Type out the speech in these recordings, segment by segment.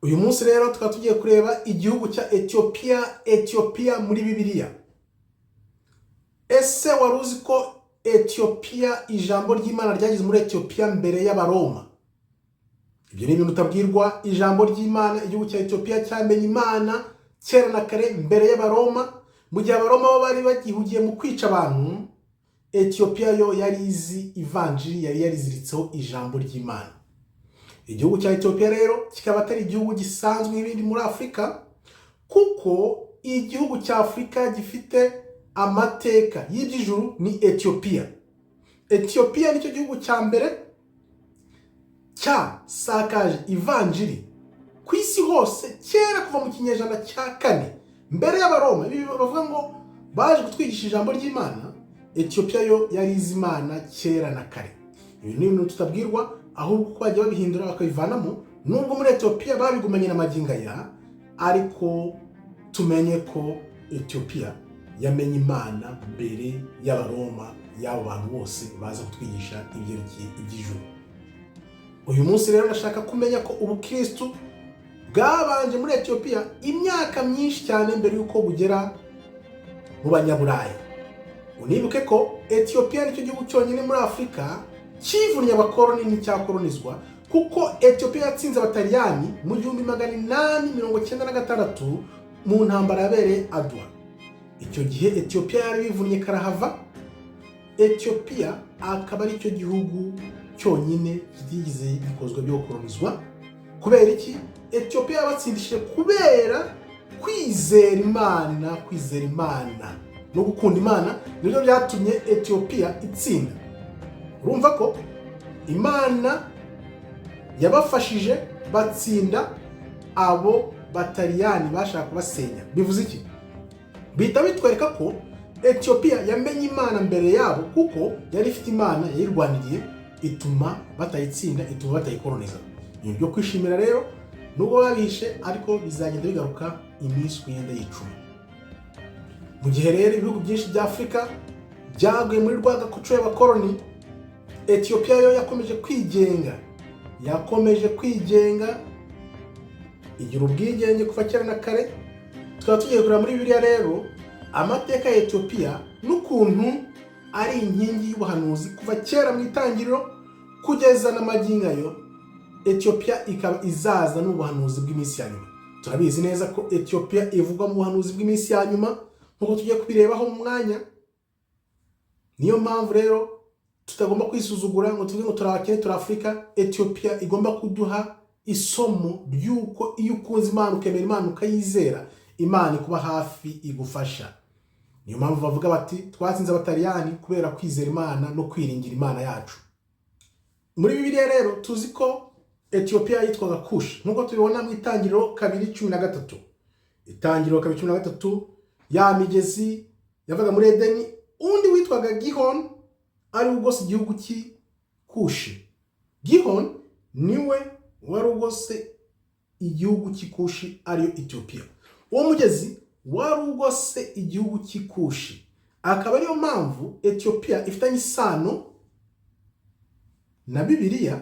Uyu munsi rero tukaba tugiye kureba igihugu cya Etiyopiya muri Bibiliya. Ese wari uzi ko Etiyopiya ijambo ry'Imana ryagize muri Etiyopiya mbere y'Abaroma? Ibyo ni ibintu utabwirwa. Ijambo ry'Imana, igihugu cya Etiyopiya cyamenye Imana kera na kare mbere y'Abaroma. Mu gihe Abaroma bo bari bagihugiye mu kwica abantu, Etiyopiya yo yari izi ivanjiri, yari yariziritseho ijambo ry'Imana. Igihugu cya Etiyopiya rero kikaba atari igihugu gisanzwe nk'ibindi muri Afurika, kuko igihugu cya Afurika gifite amateka y'iby'ijuru ni Etiyopiya. Etiyopiya nicyo gihugu cya mbere cyasakaje ivanjiri ku isi hose kera kuva mu kinyejana cya 4 mbere y'Abaroma. Ibi bavuga ngo baje kutwigisha ijambo ry'Imana. Etiyopiya yo yari izi Imana kera na kare. Ibi ni ibintu tutabwirwa, ahubwo ko bajya babihindura bakabivanamo. Nubwo muri Etiyopiya babigumanye n'amaginga ya, ariko tumenye ko Etiyopiya yamenye Imana mbere y'Abaroma, y'abo bantu bose baza kutwigisha ibyerekeye iby'ijuru. Uyu munsi rero nashaka kumenya ko ubukristo bwabanje muri Etiyopiya imyaka myinshi cyane mbere yuko bugera mu Banyaburayi. Unibuke ko Etiyopiya nicyo gihugu cyonyine muri Afurika kivunnye abakoloni n'icyakolonizwa, kuko Etiyopiya yatsinze Abataliyani mu 1896 mu ntambara yabereye Adwa. Icyo gihe Etiyopiya yari bivunnye karahava. Etiyopiya akaba ari cyo gihugu cyonyine kitigeze gikozwe byo kolonizwa. Kubera iki? Etiyopiya yabatsindishije kubera kwizera Imana no gukunda Imana. Nibyo byatumye Etiyopiya itsinda. Urumva ko Imana yabafashije batsinda abo Bataliyani bashaka kubasenya. Bivuze iki? Bihita bitwereka ko Etiyopiya yamenye Imana mbere yabo, kuko yari ifite Imana yayirwaniriye, ituma batayitsinda, ituma batayikoloniza. Ibi byo kwishimira rero, nubwo babihishe, ariko bizagenda bigaruka iminsi kugenda yicuma. Mu gihe rero ibihugu byinshi bya Afurika byaguye muri rwagakoco y'abakoloni, Etiyopiya yo yakomeje kwigenga, igira ubwigenge kuva kera na kare. Tukaba tugiye kureba muri Bibiliya rero amateka ya Etiyopiya n'ukuntu ari inkingi y'ubuhanuzi kuva kera mu itangiriro kugeza n'amagingo yo. Etiyopiya ikaba izaza n'ubuhanuzi bw'iminsi ya nyuma. Turabizi neza ko Etiyopiya ivugwa mu buhanuzi bw'iminsi ya nyuma, nkuko tugiye kubirebaho mu mwanya. Niyo mpamvu rero tutagomba kwisuzugura ngo tuvuge ngo turabakene turi Afurika. Etiyopiya igomba kuduha isomo ry'uko iyo ukunze Imana, ukemera Imana, ukayizera, Imana ikuba hafi igufasha. Niyo mpamvu bavuga bati twatsinze Abataliyani kubera kwizera Imana no kwiringira Imana yacu. Muri Bibiliya rero tuzi ko Etiyopiya yitwaga Kushi, nkuko tubibona mu itangiriro 2:13. Itangiriro 2:13, ya migezi yavaga muri Edeni, undi witwaga Gihon ari ugose igihugu cy'Ikushi. Gihon niwe wari ugose igihugu cy'Ikushi ariyo Etiyopiya. Uwo mugezi wari ugose igihugu cy'Ikushi. Akaba ariyo mpamvu Etiyopiya ifitanye isano na Bibiliya,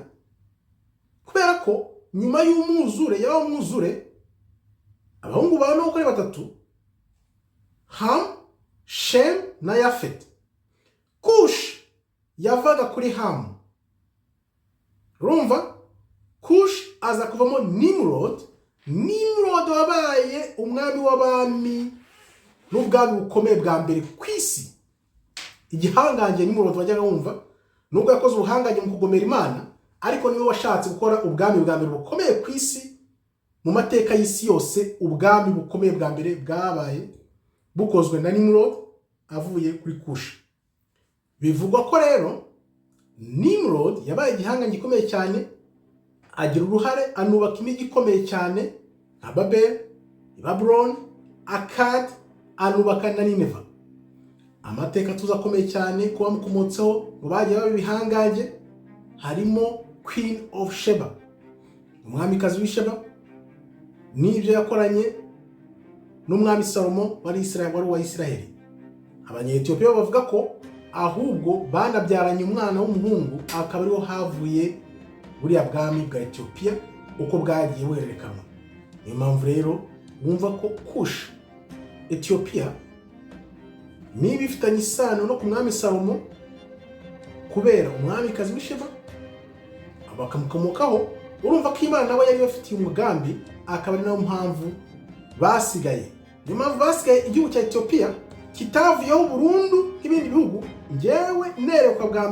kubera ko nyuma y'umwuzure, yabaho umwuzure, abahungu ba Nowa uko ari 3, Ham, Shem na Yafet. Kush yavaga kuri Ham. Rumva? Kush aza kuvamo Nimrod. Nimrod wabaye umwami w'abami n'ubwami bukomeye bwa mbere ku isi. Igihangange Nimrod wajyaga wumva, nubwo yakoze ubuhangange mu kugomera Imana, ariko niwe washatse gukora ubwami bwa mbere bukomeye ku isi mu mateka y'isi yose. Ubwami bukomeye bwa mbere bwabaye bukozwe na Nimrod avuye kuri Kushi. Bivugwa ko rero Nimrod yabaye igihangange gikomeye cyane, agira uruhare, anubaka imigi ikomeye cyane nka Babel, Babylon, Akkad, anubaka na Nineva. Amateka tuzakomeye cyane kuba mukomotseho ngo bagiye baba ibihangange, harimo Queen of Sheba, umwamikazi w'Isheba, n'ibyo yakoranye n'umwami Salomo wari uwa Isiraheli. Abanyetiyopiya bavuga ko ahubwo banabyaranye umwana w'umuhungu, akaba ariho havuye buriya bwami bwa Etiyopiya uko bwagiye wererekanwa. niyo mpamvu rero wumva ko Kushi Etiyopiya niba ifitanye isano no ku mwami Salomo kubera umwamikazi w'Isheba bakamukomokaho, urumva ko Imana nawe yari bafitiye umugambi, akaba ari nayo mpamvu basigaye. Niyo mpamvu basigaye igihugu cya Etiyopiya kitavuyeho burundu nk'ibindi bihugu. Njyewe nerekwa bwa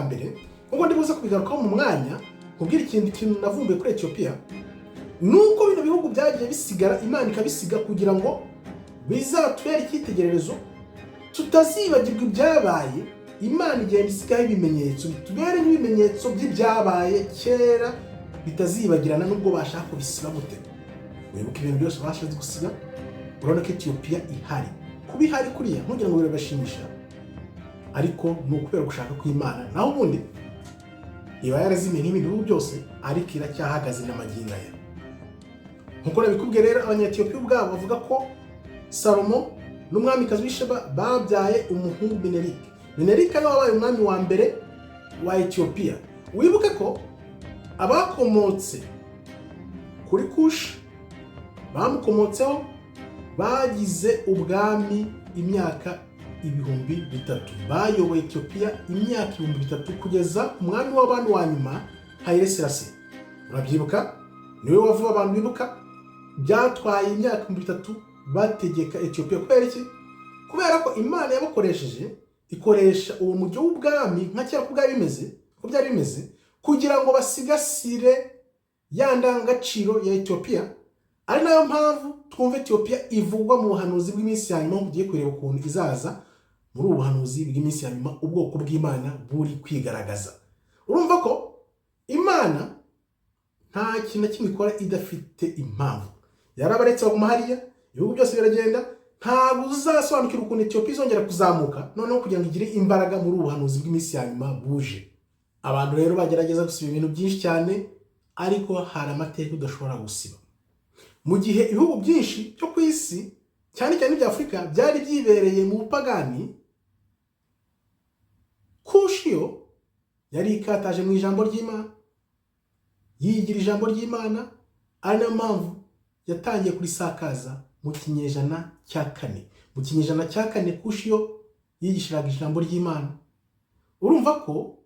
mbere ubwo ndibuze kubigarukaho mu mwanya kubwira ikintu navumbuye kuri Etiyopiya, nuko bino bihugu byagiye bisigara, Imana ikabisiga kugira ngo bizatubere icyitegererezo, tutazibagirwa ibyabaye. Imana igenda isigaho ibimenyetso bitubere nk'ibimenyetso by'ibyabaye kera, bitazibagirana nubwo bashaka kubisiba gute. Wibuke ibintu byose bashatse gusiba, urabona ko Etiyopiya ihari. Kuba ihari kuriya ntugira ngo birabashimisha, ariko ni ukubera gushaka kw'Imana. Naho ubundi iba yarazimiye nk'ibindi bihugu byose, ariko iracyahagaze n'amagingo aya. Nkuko nabikubwiye rero, Abanyetiyopiya ubwabo bavuga ko Salomo n'umwamikazi w'Isheba babyaye umuhungu Menerike. Menerike niwe wabaye umwami wa mbere wa Etiyopiya. Wibuke ko abakomotse kuri Kushi bamukomotseho bagize ubwami imyaka 3000, bayoboye Etiyopiya imyaka 3000 kugeza umwami w'abami wa nyuma Haile Selassie. Urabyibuka? Niwe wavuga abantu bibuka byatwaye imyaka 3000 bategeka Etiyopiya. Kubera iki? Kubera ko Imana yabakoresheje, ikoresha uwo mujyo w'ubwami nka kera ko byari bimeze kugira ngo basigasire ya ndangagaciro ya Etiyopiya. Ari nayo mpamvu twumva Etiyopiya ivugwa mu buhanuzi bw'iminsi ya nyuma. Ugiye kureba ukuntu izaza muri ubuhanuzi bw'iminsi ya nyuma, ubwoko bw'Imana buri kwigaragaza. Urumva ko Imana nta kintu na kimwe ikora idafite impamvu. Yarabaretse baguma hariya, ibihugu byose biragenda, ntabwo uzasobanukira ukuntu Etiyopiya izongera kuzamuka noneho kugira ngo igire imbaraga muri ubuhanuzi bw'iminsi ya nyuma buje. Abantu rero bagerageza gusiba ibintu byinshi cyane, ariko hari amateka udashobora gusiba. Mu gihe ibihugu byinshi cyo ku isi, cyane cyane ibya Afurika, byari byibereye mu bupagani, Kushi yo yari ikataje mu ijambo ry'Imana, yigira ijambo ry'Imana. Ari nayo mpamvu yatangiye kurisakaza mu kinyejana cya 4. Mu kinyejana cya 4 Kushi yo yigishiraga ijambo ry'Imana. Urumva ko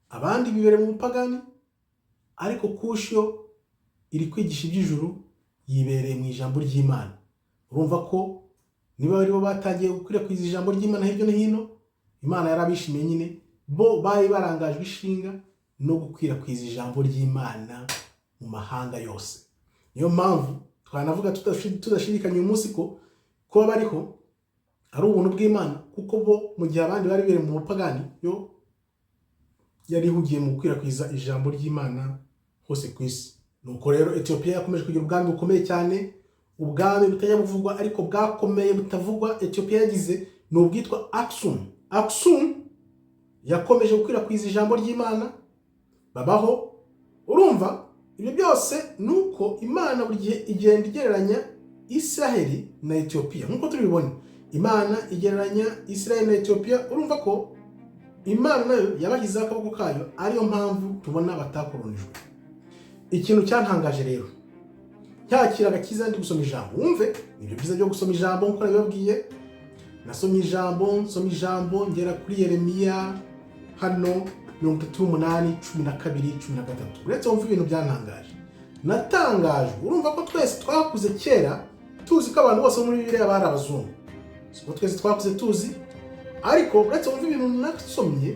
abandi bibere mu bupagani, ariko Kushi yo iri kwigisha iby'ijuru, yibereye mu ijambo ry'Imana. Urumva ko niba bari bo batangiye gukwirakwiza ijambo ry'Imana hirya no hino, Imana yarabishimiye nyine, bo bari barangajwe ishinga no gukwirakwiza ijambo ry'Imana mu mahanga yose. Niyo mpamvu twanavuga tudashidikanya uyu munsi ko kuba bariho ari ubuntu bw'Imana, kuko bo mu gihe abandi bari bere mu bupagani, yo yari hugiye mu gukwirakwiza ijambo ry'Imana hose ku isi. Nuko rero Etiyopiya yakomeje kugira ubwami bukomeye cyane, ubwami butajya buvugwa ariko bwakomeye butavugwa Etiyopiya yagize ni ubwitwa Aksum. Aksum yakomeje gukwirakwiza ijambo ry'Imana, babaho. Urumva ibyo byose nuko Imana buri gihe igenda igereranya Israeli na Etiyopiya. Nkuko tubibona, Imana igereranya Israeli na Etiyopiya. Urumva ko Imana nayo yabahizeho akaboko kayo, ariyo mpamvu tubona batakoronijwe. Ikintu cyantangaje rero, cyakira agakiza ndi gusoma ijambo. Wumve ibyo byiza byo gusoma ijambo nkuko nabibabwiye. Nasomye ijambo ngera kuri Yeremiya hano 38:12-13. Uretse wumva ibintu byantangaje, natangajwe. Urumva ko twese twakuze kera tuzi ko abantu bose muri Bibiliya bari abazungu, siko twese twakuze tuzi. Ariko uretse wumva ibintu nasomye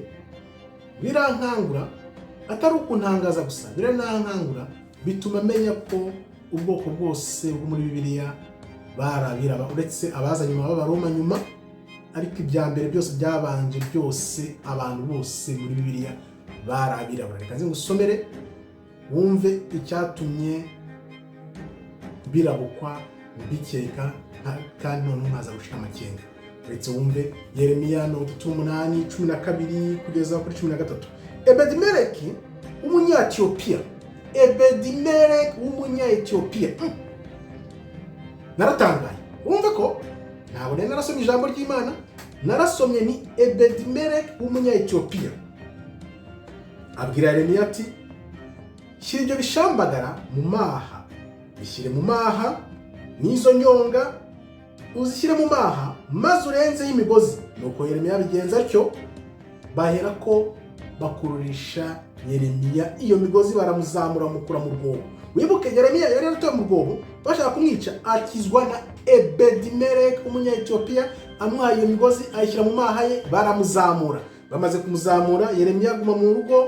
birankangura, atari ukuntangaza gusa, biranankangura, bituma menya ko ubwoko bwose bwo muri Bibiliya barabiraba, uretse abaza nyuma b'Abaroma nyuma. Ariko ibya mbere byose byabanje byose, abantu bose muri Bibiliya barabiraba. Reka nze ngusomere wumve icyatumye birabukwa mbikeka, kandi none nkaza gushika amakenga. Uretse wumve Yeremiya 38:12 kugeza kuri 13. Ebedimeleki w'umunya-Etiyopiya, w'umunya-Etiyopiya. Naratangaye. Wumve ko ntabwo nari narasomye ijambo ry'Imana, narasomye ni Ebedimeleki w'umunya-Etiyopiya. Abwira Yeremiya ati, shyira ibyo bishambagara mu maha bishyire mu maha n'izo nyonga uzishyire mu maha maze urenzeho imigozi. Nuko Yeremiya bigenza atyo, bahera ko bakururisha Yeremiya iyo migozi, baramuzamura mukura mu rwobo. Wibuke Yeremiya yari yaratoye mu rwobo bashaka kumwica, akizwa na Ebedimeleki umunya-Etiyopiya, amuhaye iyo migozi ayishyira mu maha ye, baramuzamura. Bamaze kumuzamura, Yeremiya aguma mu rugo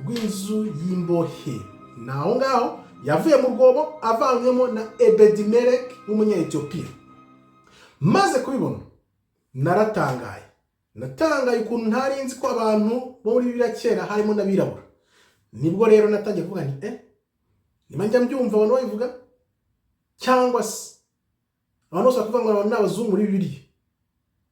rw'inzu y'imbohe. Naho ngaho yavuye mu rwobo avanywemo na Ebedimeleki w'umunya-Etiyopiya. Maze kubibona naratangaye ukuntu ntari nzi ko abantu bo muri Bibiliya kera harimo n'abirabura. Nibwo rero natangiye kuvuga nti niba njya mbyumva abantu babivuga, cyangwa se abantu bose bakuvuga ngo abantu n'abazungu muri Bibiliya,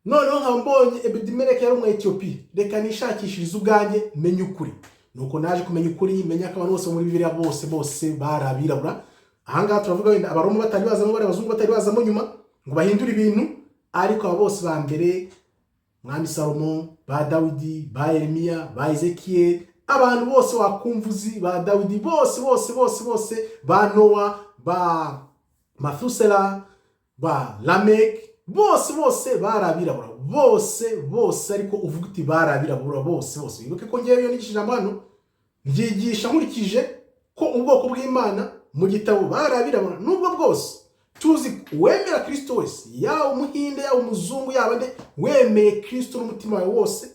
noneho nkaba mbonye Ebedimeleki yari umunya-Etiyopiya, reka nishakishirize ubwanjye menye ukuri. Nuko naje kumenya ukuri, menya ko abantu bose muri Bibiliya bose bari abirabura. Ahangaha turavuga wenda abaroma batari bazamo, bari abazungu batari bazamo nyuma ngo bahindure ibintu, ariko aba bose ba mbere, mwami Salomo, ba Dawidi, ba Yeremiya, ba Ezekiyeli, abantu bose wakumvuzi, ba Dawidi bose, ba Nowa, ba Mathusela, ba Lameki, bose bari abirabura, bose, ariko uvuga uti bari abirabura bose. Wibuke ko ngewe iyo nigishije hano mbyigisha nkurikije ko ubwoko bw'Imana mu gitabo bari abirabura. Nubwo bwose tuzi wemera Kristo wese, yawe umuhinde, yawe umuzungu, yawe nde, wemeye Kristo n'umutima wawe wose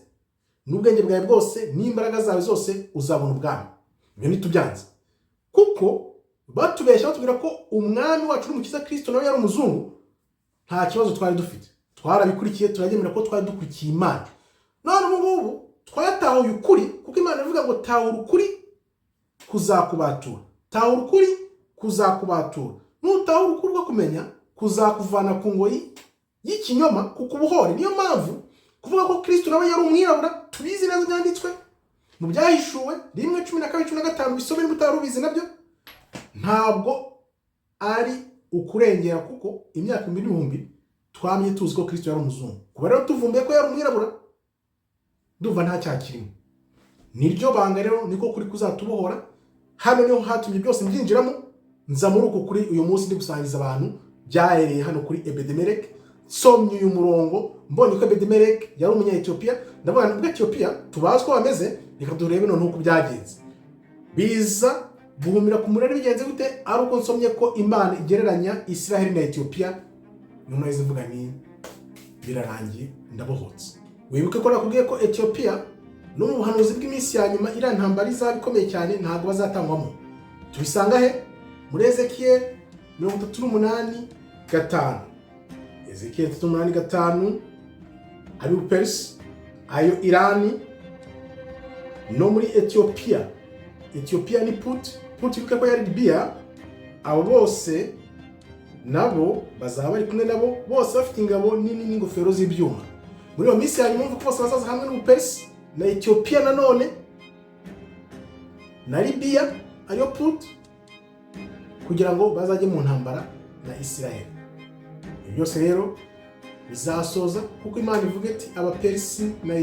n'ubwenge bwawe bwose n'imbaraga zawe zose, uzabona ubwami. Ibyo ntitubyanze, kuko batubeshya batubwira ko umwami wacu n'umukiza Kristo nawe yari umuzungu. Nta kibazo twari dufite, twarabikurikiye, turagemera ko twari dukurikiye Imana. None ubu ngubu twatahuye ukuri, kuko Imana ivuga ngo tahura ukuri kuzakubatura, tahura ukuri kuzakubatura. Nutahura ukuri rwo kumenya kuzakuvana ku ngoyi y'ikinyoma kuko ubuhore. Niyo mpamvu kuvuga ko Kristo nawe yari umwirabura tubizi neza, byanditswe mu Byahishuwe 1:12-15, bisome n'ubutari ubizi nabyo, ntabwo ari ukurengera, kuko imyaka 1000 twamye tuzi ko Kristo yari umuzungu. Kuba rero tuvumbuye ko yari umwirabura, ndumva nta cyakirimo. Niryo banga rero, niko kuri kuzatubohora. Hano niho hatumye byose mbyinjiramo, nza muri uko kuri uyu munsi ndi gusangiza abantu byahereye hano kuri Ebedimeleki. Somye uyu murongo mbonye ko Ebedimeleki yari umunya-Etiyopiya, ndavuga ngo Etiyopiya tubazi ko bameze, reka turebe none uko byagenze. Biza guhumira ku murari bigenze gute, ari uko nsomye ko Imana igereranya Isiraheli na Etiyopiya. Nyuma izivuga ni birarangiye, ndabohotse. Wibuke ko nakubwiye ko Etiyopiya no mu buhanuzi bw'iminsi ya nyuma iriya ntambara izaba ikomeye cyane, ntabwo bazatangwamo. Tubisanga he? Muri Ezekiyeli 38:5. Ezekiyeli 38:5 ari Uperisi, ayo Irani, no muri Etiyopiya. Etiyopiya ni Puti wibuke ko yari Libiya. Abo bose nabo bazaba bari kumwe nabo, bose bafite ingabo nini n'ingofero z'ibyuma. Muri iyo minsi ya nyuma mvuga ko bose bazaza hamwe n'Uperisi na Etiyopiya nanone na Libiya ariyo Puti, kugira ngo bazajye mu ntambara na Isiraheli. Ibyo byose rero bizasoza kuko Imana ivuga iti Abaperisi na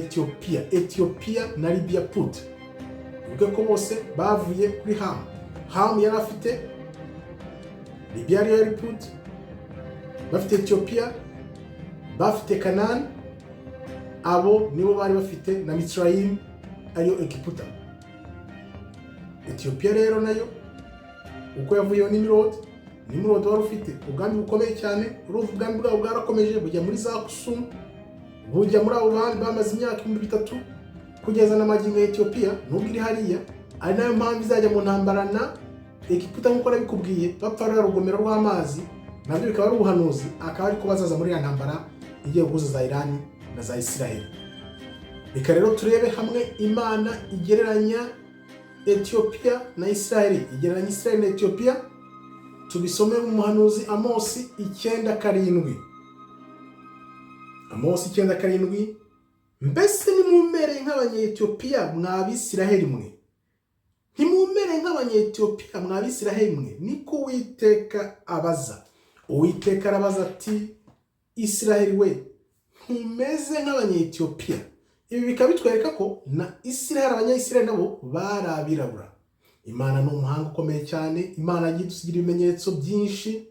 Etiyopiya na Libiya Puti. Bivuga ko bose bavuye kuri Hamu yari afite Libiya ariyo yari Puti, bafite Etiyopiya, bafite Kanani, abo nibo bari bafite na Misrayimu ariyo Egiputa. Etiyopiya rero nayo uko yavuyeho Nimrod wari ufite ubwami bukomeye cyane. Urumva ubwami bwabo bwarakomeje bujya muri za Kusumu, bujya muri abo bandi bamaze imyaka 3000 kugeza na magingo ya Etiyopiya nubwo iri hariya. Ari nayo mpamvu izajya mu ntambara na Egiputa nk'uko nabikubwiye, bapfa ruriya rugomero rw'amazi, nabyo bikaba ari ubuhanuzi, akaba ariko bazaza muri ya ntambara igiye guhuza za Irani na za Isiraheli. Reka rero turebe hamwe Imana igereranya Etiyopiya na Isiraheli, igereranya Isiraheli na Etiyopiya. Tubisome mu Muhanuzi Amosi 9:7. Amosi 9:7. Mbese nimumere nk'abanya-Etiyopiya mw'Abisiraheli mwe, ntimumere nk'abanya-Etiyopiya mw'Abisiraheli mwe, niko Uwiteka abaza. Uwiteka arabaza ati Isiraheli we, ntumeze nk'abanya-Etiyopiya. Ibi bikaba bitwereka ko na Isiraheli, abanya-Isiraheli nabo bari abirabura. Imana ni umuhanga ukomeye cyane. Imana yagiye dusigira ibimenyetso byinshi.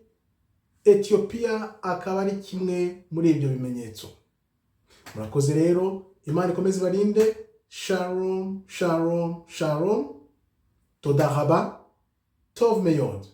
Etiyopiya akaba ari kimwe muri ibyo bimenyetso. Murakoze rero, Imana ikomeze ibarinde. Shalom, shalom, shalom. Toda raba, tov meyod.